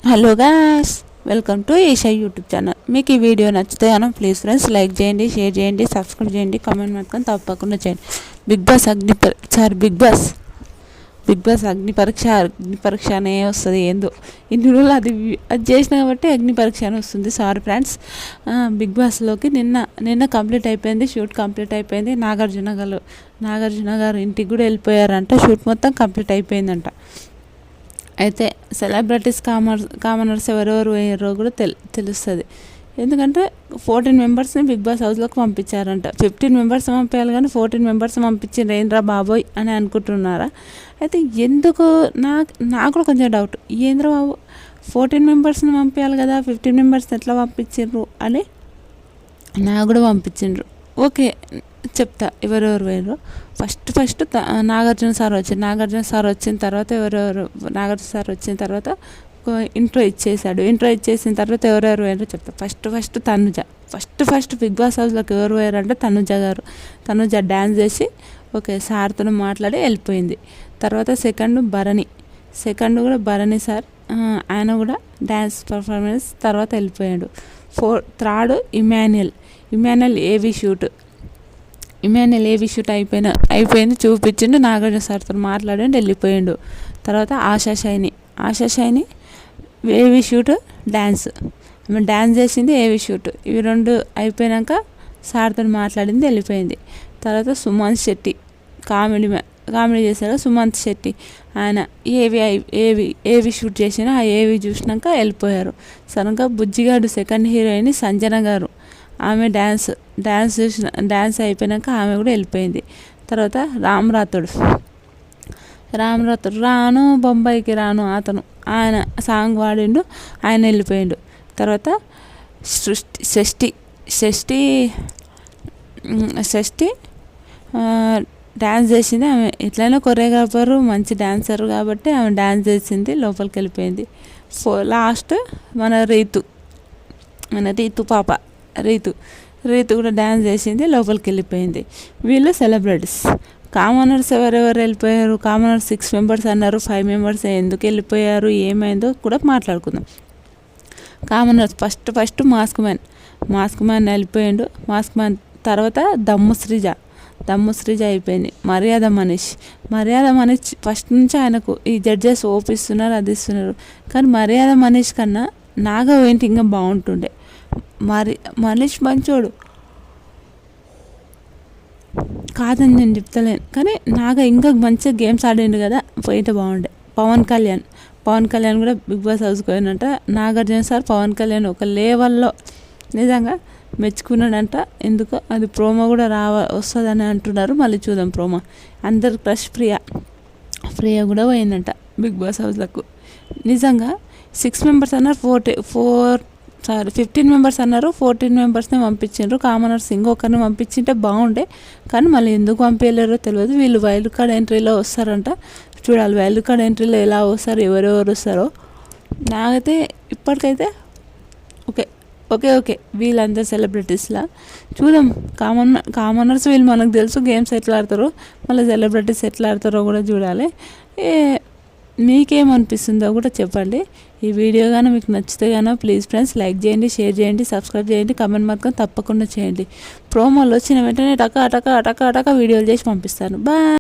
Hello guys, welcome to Isha YouTube channel. మీకు ఈ video నచ్చితే ప్లీజ్ ఫ్రెండ్స్ లైక్ చేయండి, షేర్ చేయండి, సబ్స్క్రైబ్ చేయండి, కామెంట్ మాత్రం తప్పకుండా చేయండి. బిగ్ బాస్ అగ్ని పరీక్ష అనే వస్తుంది. ఏందో ఇన్ని రోజులు అది చేసిన కాబట్టి అగ్ని పరీక్ష అని వస్తుంది. Sorry friends. బిగ్ బాస్లోకి నిన్న కంప్లీట్ అయిపోయింది, షూట్ కంప్లీట్ అయిపోయింది. నాగార్జున గారు ఇంటికి కూడా వెళ్ళిపోయారంట. షూట్ మొత్తం కంప్లీట్ అయిపోయిందంట. అయితే సెలబ్రిటీస్ కామనర్స్ ఎవరెవరు పోయారో కూడా తెలుస్తుంది. ఎందుకంటే 14 మెంబర్స్ని బిగ్ బాస్ హౌస్లోకి పంపించారంట. 15 మెంబర్స్ పంపించాలి కానీ 14 మెంబర్స్ పంపించిండ్రు ఏంద్రా బాబోయ్ అని అనుకుంటున్నారా? అయితే ఎందుకు నాకు కూడా కొంచెం డౌట్, ఏంద్రా బాబు 14 మెంబర్స్ని పంపించాలి కదా, 15 మెంబర్స్ని ఎట్లా పంపించిండ్రు అని నాకు కూడా పంపించిండ్రు. ఓకే, చెప్తా ఎవరెవరు పోయినరు. ఫస్ట్ నాగార్జున సార్ వచ్చిన తర్వాత నాగార్జున సార్ వచ్చిన తర్వాత ఇంట్రో ఇచ్చేసిన తర్వాత ఎవరెవరు పోయారో చెప్తా. First Tanuja. First Bigg Boss హౌస్లోకి ఎవరు పోయారంటే తనుజ డ్యాన్స్ చేసి ఓకే సార్తో మాట్లాడి వెళ్ళిపోయింది. తర్వాత సెకండ్ కూడా భరణి సార్, ఆయన కూడా డ్యాన్స్ పర్ఫార్మెన్స్ తర్వాత వెళ్ళిపోయాడు. థర్డ్ ఇమాన్యుయల్ ఏవి షూట్ అయిపోయింది చూపించిండు. నాగార్జున సార్తో మాట్లాడి వెళ్ళిపోయిండు. తర్వాత ఆశా షైని ఏవి షూట్ డ్యాన్స్ చేసింది, ఏవి షూట్. ఇవి రెండు అయిపోయాక సార్తో మాట్లాడింది, వెళ్ళిపోయింది. తర్వాత సుమంత్ శెట్టి కామెడీ చేశాడు. సుమంత్ శెట్టి ఆయన ఏవి షూట్ చేసిన ఆ ఏవి చూసినాక వెళ్ళిపోయారు. సడన్గా బుజ్జిగాడు సెకండ్ హీరోయిన్ సంజన గారు, ఆమె డ్యాన్స్ అయిపోయాక ఆమె కూడా వెళ్ళిపోయింది. తర్వాత రామ్ రాథోడ్ రాను బొంబాయికి రాను ఆయన సాంగ్ వాడిండు, ఆయన వెళ్ళిపోయిండు. తర్వాత షష్ఠి డ్యాన్స్ చేసింది. ఆమె ఎట్లయినా కొరియోగ్రాఫరు, మంచి డ్యాన్సర్ కాబట్టి ఆమె డ్యాన్స్ చేసింది, లోపలికి వెళ్ళిపోయింది. లాస్ట్ మన రీతు పాప రీతు కూడా డ్యాన్స్ చేసింది, లోపలికి వెళ్ళిపోయింది. వీళ్ళు సెలబ్రిటీస్. కామనర్స్ ఎవరెవరు వెళ్ళిపోయారు? కామనర్స్ 6 మెంబర్స్ అన్నారు, 5 మెంబర్స్ ఎందుకు వెళ్ళిపోయారు, ఏమైందో కూడా మాట్లాడుకుందాం. కామనర్స్ ఫస్ట్ మాస్క్ మ్యాన్ వెళ్ళిపోయాడు. మాస్క్ మ్యాన్ తర్వాత దమ్ము శ్రీజ అయిపోయింది. మర్యాద మనీష్ ఫస్ట్ నుంచి ఆయనకు ఈ జడ్జెస్ ఓపిస్తున్నారు, అది ఇస్తున్నారు. కానీ మర్యాద మనీష్ కన్నా నాగా ఏంటి ఇంకా బాగుంటుండే. మనీష్ మంచోడు కాదని నేను చెప్తలేను, కానీ నాగా ఇంకా మంచిగా గేమ్స్ ఆడిండు కదా, పోయితే బాగుండే. పవన్ కళ్యాణ్ కూడా బిగ్ బాస్ హౌస్కి పోయినట్ట. నాగార్జున సార్ పవన్ కళ్యాణ్ ఒక లెవెల్లో నిజంగా మెచ్చుకున్నాడంట. ఎందుకో అది ప్రోమో కూడా వస్తుందని అంటున్నారు. మళ్ళీ చూద్దాం ప్రోమో. అందరు క్రష్ ప్రియా కూడా పోయిందంట బిగ్ బాస్ హౌస్లకు. నిజంగా 6 మెంబర్స్ అన్నారు, 15 మెంబర్స్ అన్నారు, 14 మెంబర్స్ని పంపించారు. కామనర్స్ ఇంకొకరిని పంపించింటే బాగుండే, కానీ మళ్ళీ ఎందుకు పంపించలేరో తెలియదు. వీళ్ళు వైల్డ్ కార్డ్ ఎంట్రీలో వస్తారంట. చూడాలి వైల్డ్ కార్డ్ ఎంట్రీలో ఎలా వస్తారు, ఎవరెవరు వస్తారో. నాకైతే ఇప్పటికైతే ఓకే వీళ్ళందరూ సెలబ్రిటీస్లా చూద్దాం. కామనర్స్ వీళ్ళు మనకు తెలుసు గేమ్స్ ఎట్లా ఆడతారో, మళ్ళీ సెలబ్రిటీస్ ఎట్లా ఆడతారో కూడా చూడాలి. మీకేమనిపిస్తుందో కూడా చెప్పండి. ఈ వీడియో కానీ మీకు నచ్చితే కానీ ప్లీజ్ ఫ్రెండ్స్ లైక్ చేయండి, షేర్ చేయండి, సబ్స్క్రైబ్ చేయండి, కామెంట్ మాత్రం తప్పకుండా చేయండి. ప్రోమోలు వచ్చిన వెంటనే టకా వీడియోలు చేసి పంపిస్తాను. బాయ్.